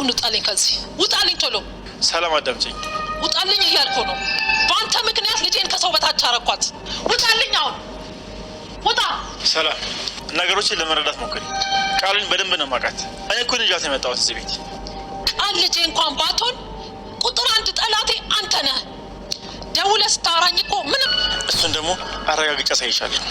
ውጣልኝ ከዚህ ውጣልኝ ቶሎ ሰላም አዳምጪኝ ውጣልኝ እያልኩ ነው በአንተ ምክንያት ልጄን ከሰው በታች አረኳት ውጣልኝ አሁን ውጣ ሰላም ነገሮችን ለመረዳት ሞክሪ ቃልን በደንብ ነው ማቃት እኔ እኮ ልጃት የመጣሁት እዚህ ቤት ቃል ልጄ እንኳን ባትሆን ቁጥር አንድ ጠላቴ አንተ ነህ ደውለህ ስታወራኝ እኮ ምንም እሱን ደግሞ አረጋግጬ አሳይሻለሁ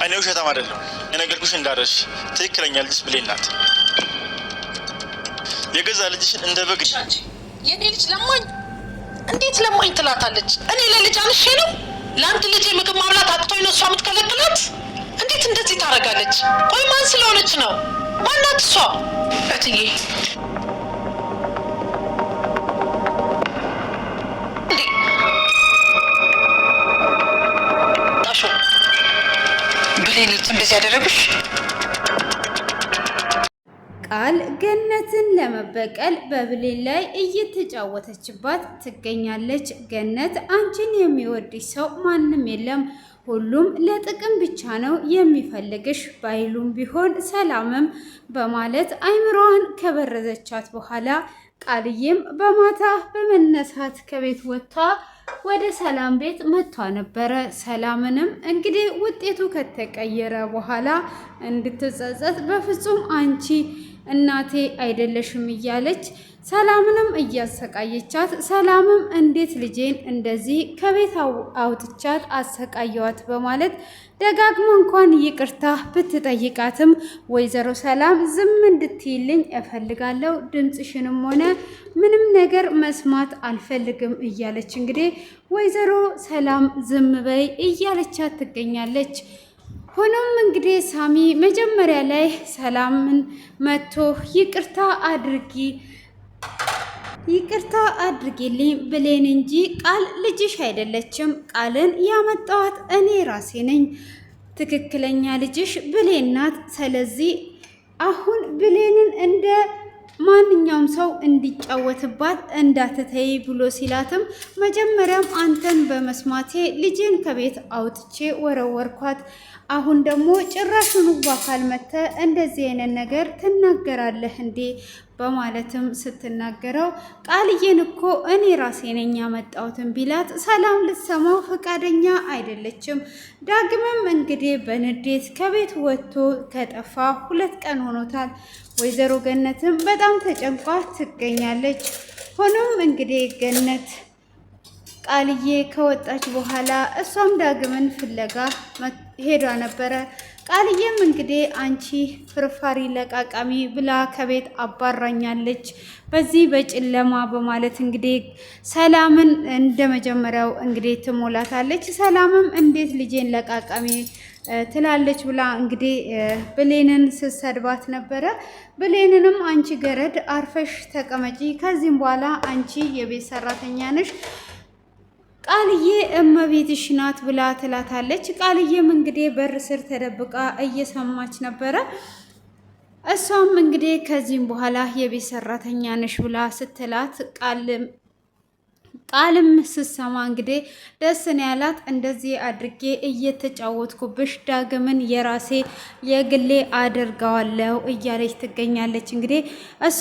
እኔ ውሸታም አይደለም የነገርኩሽ እንዳደረሽ ትክክለኛ ልጅ ብሌን ናት የገዛ ልጅሽን እንደ በግ የኔ ልጅ ለማኝ እንዴት ለማኝ ትላታለች እኔ ለልጅ አንሼ ነው ለአንድ ልጅ ምግብ ማብላት አቅቶኝ ነው እሷ የምትከለክላት እንዴት እንደዚህ ታደርጋለች ቆይ ማን ስለሆነች ነው ማናት እሷ እትዬ ታሾ ብሌን እንደዚህ ያደረግሽ ቃል ገነትን ለመበቀል በብሌን ላይ እየተጫወተችባት ትገኛለች። ገነት አንቺን የሚወድሽ ሰው ማንም የለም፣ ሁሉም ለጥቅም ብቻ ነው የሚፈልግሽ ባይሉም ቢሆን ሰላምም በማለት አይምሮዋን ከበረዘቻት በኋላ ቃልዬም በማታ በመነሳት ከቤት ወጥታ ወደ ሰላም ቤት መጥቷ ነበረ። ሰላምንም እንግዲህ ውጤቱ ከተቀየረ በኋላ እንድትጸጸት በፍጹም አንቺ እናቴ አይደለሽም እያለች ሰላምንም እያሰቃየቻት፣ ሰላምም እንዴት ልጄን እንደዚህ ከቤት አውጥቻት አሰቃየዋት በማለት ደጋግሞ እንኳን ይቅርታ ብትጠይቃትም ወይዘሮ ሰላም ዝም እንድትይልኝ እፈልጋለሁ፣ ድምፅሽንም ሆነ ምንም ነገር መስማት አልፈልግም እያለች እንግዲህ ወይዘሮ ሰላም ዝም በይ እያለቻት ትገኛለች። ሆኖም እንግዲህ ሳሚ መጀመሪያ ላይ ሰላምን መጥቶ ይቅርታ አድርጊልኝ ብሌን እንጂ ቃል ልጅሽ አይደለችም፣ ቃልን ያመጣኋት እኔ ራሴ ነኝ፣ ትክክለኛ ልጅሽ ብሌን ናት። ስለዚህ አሁን ብሌንን እንደ ማንኛውም ሰው እንዲጫወትባት እንዳትተይ ብሎ ሲላትም መጀመሪያም አንተን በመስማቴ ልጄን ከቤት አውጥቼ ወረወርኳት፣ አሁን ደግሞ ጭራሹኑ በአካል መጥተህ እንደዚህ አይነት ነገር ትናገራለህ እንዴ? በማለትም ስትናገረው ቃልዬን እኮ እኔ ራሴ ነኝ ያመጣሁትን ቢላት ሰላም ልትሰማው ፈቃደኛ አይደለችም። ዳግምም እንግዲህ በንዴት ከቤት ወጥቶ ከጠፋ 2 ቀን ሆኖታል። ወይዘሮ ገነትም በጣም ተጨንቋ ትገኛለች። ሆኖም እንግዲህ ገነት ቃልዬ ከወጣች በኋላ እሷም ዳግምን ፍለጋ ሄዷ ነበረ። ቃልዬም እንግዲህ አንቺ ፍርፋሪ ለቃቃሚ ብላ ከቤት አባራኛለች በዚህ በጨለማ በማለት እንግዲህ ሰላምን እንደመጀመሪያው እንግዲህ ትሞላታለች። ሰላምም እንዴት ልጄን ለቃቃሚ ትላለች ብላ እንግዲህ ብሌንን ስትሰድባት ነበረ። ብሌንንም አንቺ ገረድ አርፈሽ ተቀመጪ፣ ከዚህም በኋላ አንቺ የቤት ሰራተኛ ነሽ፣ ቃልዬ እመቤትሽ ናት ብላ ትላታለች። ቃልዬም እንግዲህ በር ስር ተደብቃ እየሰማች ነበረ። እሷም እንግዲህ ከዚህም በኋላ የቤት ሰራተኛ ነሽ ብላ ስትላት ቃልም ስትሰማ እንግዲህ ደስ ነው ያላት። እንደዚህ አድርጌ እየተጫወትኩብሽ ዳግምን የራሴ የግሌ አድርገዋለሁ እያለች ትገኛለች። እንግዲህ እሷ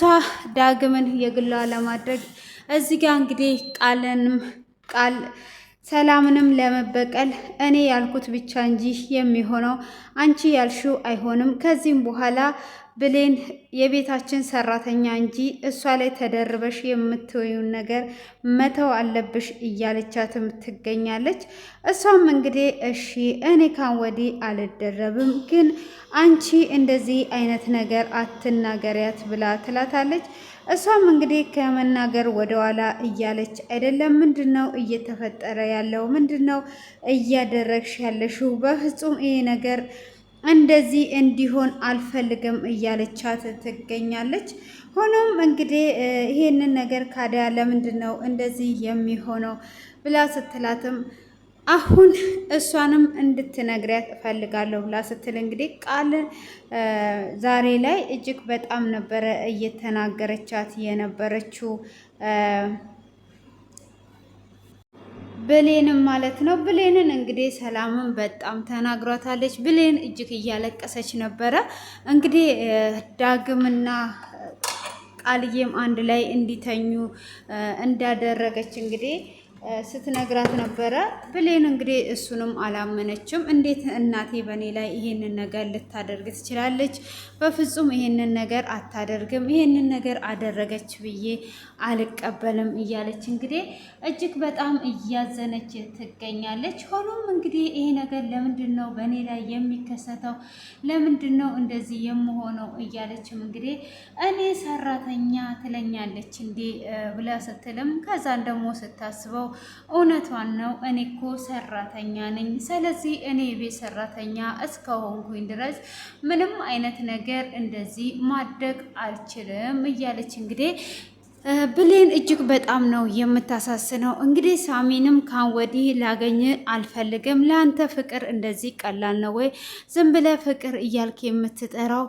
ዳግምን የግሏ ለማድረግ እዚህ ጋር እንግዲህ ቃል ሰላምንም ለመበቀል እኔ ያልኩት ብቻ እንጂ የሚሆነው አንቺ ያልሽው አይሆንም፣ ከዚህም በኋላ ብሌን የቤታችን ሰራተኛ እንጂ እሷ ላይ ተደርበሽ የምትወዩን ነገር መተው አለብሽ እያለቻትም ትገኛለች። እሷም እንግዲህ እሺ እኔ ካን ወዲህ አልደረብም፣ ግን አንቺ እንደዚህ አይነት ነገር አትናገሪያት ብላ ትላታለች። እሷም እንግዲህ ከመናገር ወደኋላ እያለች አይደለም። ምንድነው እየተፈጠረ ያለው? ምንድነው እያደረግሽ ያለሽው? በፍጹም ይሄ ነገር እንደዚህ እንዲሆን አልፈልግም እያለቻት ትገኛለች። ሆኖም እንግዲህ ይሄንን ነገር ካዲያ ለምንድን ነው እንደዚህ የሚሆነው ብላ ስትላትም አሁን እሷንም እንድትነግሪያት እፈልጋለሁ ብላ ስትል እንግዲህ ቃል ዛሬ ላይ እጅግ በጣም ነበረ እየተናገረቻት የነበረችው ብሌንም ማለት ነው። ብሌንን እንግዲህ ሰላምን በጣም ተናግሯታለች። ብሌን እጅግ እያለቀሰች ነበረ። እንግዲህ ዳግምና ቃልዬም አንድ ላይ እንዲተኙ እንዳደረገች እንግዲህ ስትነግራት ነበረ። ብሌን እንግዲህ እሱንም አላመነችም። እንዴት እናቴ በእኔ ላይ ይሄንን ነገር ልታደርግ ትችላለች? በፍጹም ይሄንን ነገር አታደርግም። ይሄንን ነገር አደረገች ብዬ አልቀበልም እያለች እንግዲህ እጅግ በጣም እያዘነች ትገኛለች። ሆኖም እንግዲህ ይሄ ነገር ለምንድን ነው በእኔ ላይ የሚከሰተው? ለምንድን ነው እንደዚህ የምሆነው? እያለችም እንግዲህ እኔ ሰራተኛ ትለኛለች እንዴ ብላ ስትልም ከዛን ደግሞ ስታስበው እውነቷን ነው። እኔ እኮ ሰራተኛ ነኝ። ስለዚህ እኔ ቤት ሰራተኛ እስከሆንኩኝ ድረስ ምንም አይነት ነገር እንደዚህ ማድረግ አልችልም እያለች እንግዲህ ብሌን እጅግ በጣም ነው የምታሳስነው። እንግዲህ ሳሚንም ካን ወዲህ ላገኝ አልፈልግም። ለአንተ ፍቅር እንደዚህ ቀላል ነው ወይ? ዝም ብለህ ፍቅር እያልክ የምትጠራው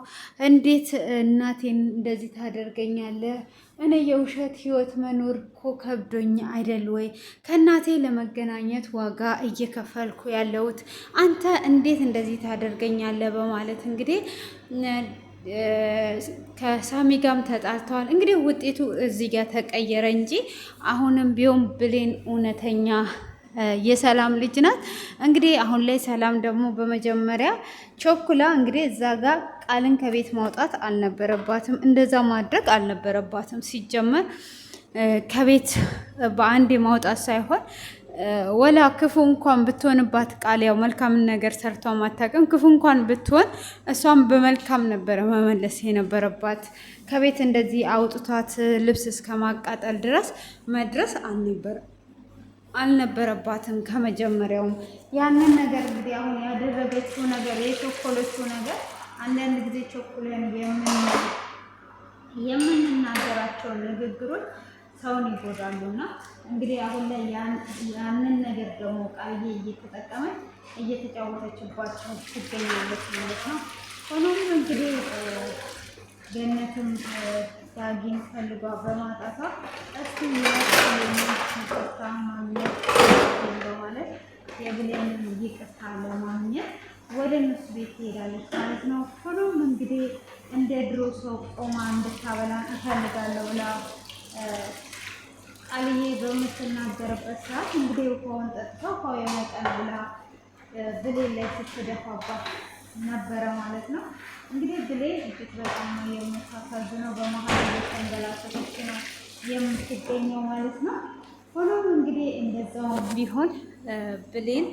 እንዴት እናቴን እንደዚህ ታደርገኛለህ? እኔ የውሸት ህይወት መኖር እኮ ከብዶኝ አይደል ወይ ከእናቴ ለመገናኘት ዋጋ እየከፈልኩ ያለሁት፣ አንተ እንዴት እንደዚህ ታደርገኛለህ? በማለት እንግዲህ ከሳሚ ጋርም ተጣልተዋል። እንግዲህ ውጤቱ እዚህ ጋር ተቀየረ እንጂ አሁንም ቢሆን ብሌን እውነተኛ የሰላም ልጅ ናት። እንግዲህ አሁን ላይ ሰላም ደግሞ በመጀመሪያ ቾኩላ እንግዲህ እዛ ጋር ቃልን ከቤት ማውጣት አልነበረባትም፣ እንደዛ ማድረግ አልነበረባትም። ሲጀመር ከቤት በአንድ ማውጣት ሳይሆን ወላ ክፉ እንኳን ብትሆንባት ቃል ያው መልካምን ነገር ሰርቷ ማታቀም፣ ክፉ እንኳን ብትሆን እሷም በመልካም ነበረ መመለስ የነበረባት። ከቤት እንደዚህ አውጥቷት ልብስ እስከ ማቃጠል ድረስ መድረስ አልነበረባትም ከመጀመሪያውም። ያንን ነገር እንግዲህ አሁን ያደረገችው ነገር የቸኮለችው ነገር አንዳንድ ጊዜ ቸኩለን የምንናገራቸውን ንግግሮች ሰውን ይጎዳሉና እንግዲህ አሁን ላይ ያንን ነገር ደግሞ ቃልዬ እየተጠቀመች እየተጫወተችባቸው ትገኛለች ማለት ነው። ሆኖም እንግዲህ ገነትም ዳጊን ፈልጓ በማጣቷ እስቲ ይቅርታ ማግኘት በማለት የብሌንን ይቅርታ ለማግኘት ወደ እነሱ ቤት ትሄዳለች ማለት ነው። ሆኖም እንግዲህ እንደ ድሮ ሰው ቆማ እንድታበላ እፈልጋለሁ ብላ ቃልዬ በምትናገርበት ሰዓት እንግዲህ ውሃውን ጠጥተው ውሃው የመጠን ብላ ብሌን ላይ ስትደፋባት ነበረ ማለት ነው። እንግዲህ ብሌን እጅግ በጣም ነው የምታሳዝነው። በመሀል የተንገላሰሰች ነው የምትገኘው ማለት ነው። ሆኖም እንግዲህ እንደዛው ቢሆን ብሌን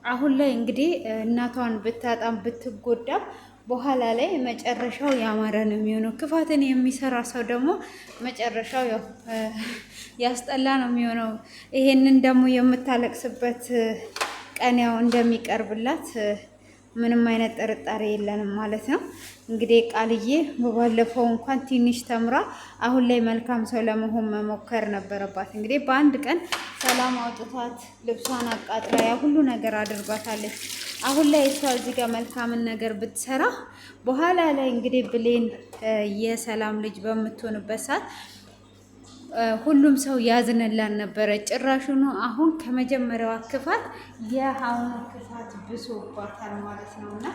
አሁን ላይ እንግዲህ እናቷን ብታጣም ብትጎዳም በኋላ ላይ መጨረሻው ያማረ ነው የሚሆነው። ክፋትን የሚሰራ ሰው ደግሞ መጨረሻው ያስጠላ ነው የሚሆነው። ይሄንን ደግሞ የምታለቅስበት ቀን ያው እንደሚቀርብላት ምንም አይነት ጥርጣሬ የለንም ማለት ነው። እንግዲህ ቃልዬ በባለፈው እንኳን ትንሽ ተምራ አሁን ላይ መልካም ሰው ለመሆን መሞከር ነበረባት። እንግዲህ በአንድ ቀን ሰላም አውጥቷት ልብሷን አቃጥላ ያ ሁሉ ነገር አድርጓታለች። አሁን ላይ እሷ እዚህ ጋር መልካምን ነገር ብትሰራ በኋላ ላይ እንግዲህ ብሌን የሰላም ልጅ በምትሆንበት ሰዓት ሁሉም ሰው ያዝንላን ነበረ። ጭራሹኑ አሁን ከመጀመሪያዋ ክፋት የአሁኑ ክፋት ብሶባታል ማለት ነው። እና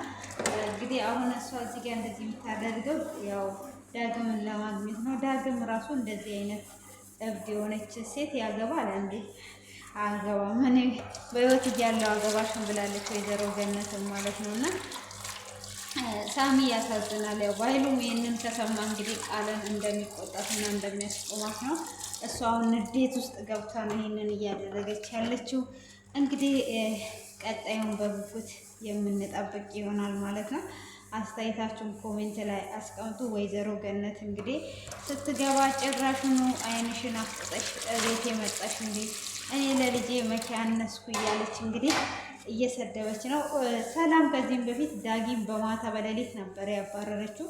እንግዲህ አሁን እሷ እዚህ ጋር እንደዚህ የምታደርገው ያው ዳግምን ለማግኘት ነው። ዳግም ራሱ እንደዚህ አይነት እብድ የሆነች ሴት ያገባል እንዴ? አገባም። እኔ በህይወት እያለው አገባሽን ብላለች ወይዘሮ ገነትም ማለት ነው። እና ሳሚ ያሳዝናል። ያው ባይሉም ይህንን ከሰማ እንግዲህ ቃልን እንደሚቆጣትና እንደሚያስቆማት ነው። እሷ አሁን ንዴት ውስጥ ገብታ ነው ይህንን እያደረገች ያለችው። እንግዲህ ቀጣዩን በጉጉት የምንጠብቅ ይሆናል ማለት ነው። አስተያየታችሁን ኮሜንት ላይ አስቀምጡ። ወይዘሮ ገነት እንግዲህ ስትገባ ጭራሹኑ አይንሽን አፍጥጠሽ ቤት የመጣሽ እንዴ እኔ ለልጄ መቼ አነስኩ እያለች እንግዲህ እየሰደበች ነው። ሰላም ከዚህም በፊት ዳጊም በማታ በሌሊት ነበር ያባረረችው።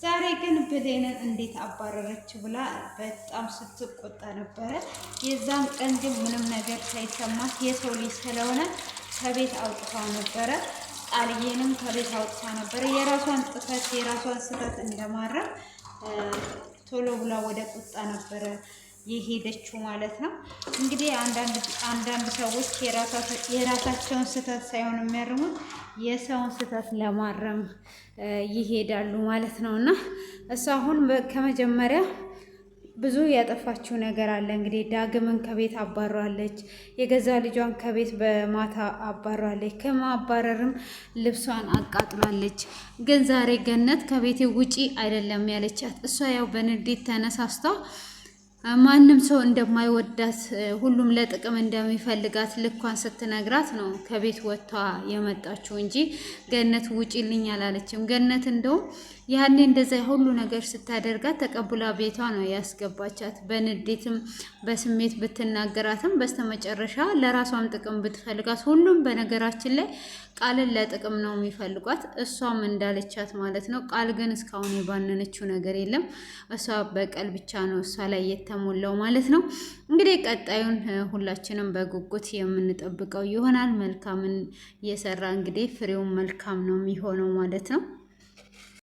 ዛሬ ግን ብሌንን እንዴት አባረረች ብላ በጣም ስትቆጣ ነበረ። የዛን ቀን ግን ምንም ነገር ሳይሰማት የሰው ልጅ ስለሆነ ከቤት አውጥታ ነበረ። ቃልዬንም ከቤት አውጥታ ነበረ። የራሷን ጥፋት የራሷን ስህተት እንደማረም ቶሎ ብላ ወደ ቁጣ ነበረ የሄደችው ማለት ነው። እንግዲህ አንዳንድ ሰዎች የራሳቸውን ስህተት ሳይሆን የሚያርሙት የሰውን ስህተት ለማረም ይሄዳሉ ማለት ነው። እና እሱ አሁን ከመጀመሪያ ብዙ ያጠፋችው ነገር አለ። እንግዲህ ዳግምን ከቤት አባሯለች። የገዛ ልጇን ከቤት በማታ አባሯለች። ከማባረርም ልብሷን አቃጥላለች። ግን ዛሬ ገነት ከቤቴ ውጪ አይደለም ያለቻት። እሷ ያው በንዴት ተነሳስታ ማንም ሰው እንደማይወዳት ሁሉም ለጥቅም እንደሚፈልጋት ልኳን ስትነግራት ነው ከቤት ወጥታ የመጣችው እንጂ ገነት ውጪልኝ አላለችም። ገነት እንደውም ያኔ እንደዛ ሁሉ ነገር ስታደርጋት ተቀብላ ቤቷ ነው ያስገባቻት። በንዴትም በስሜት ብትናገራትም በስተመጨረሻ ለራሷም ጥቅም ብትፈልጋት፣ ሁሉም በነገራችን ላይ ቃልን ለጥቅም ነው የሚፈልጓት። እሷም እንዳለቻት ማለት ነው። ቃል ግን እስካሁን የባነነችው ነገር የለም። እሷ በቀል ብቻ ነው እሷ ላይ የተሞላው ማለት ነው። እንግዲህ ቀጣዩን ሁላችንም በጉጉት የምንጠብቀው ይሆናል። መልካምን እየሰራ እንግዲህ ፍሬውን መልካም ነው የሚሆነው ማለት ነው።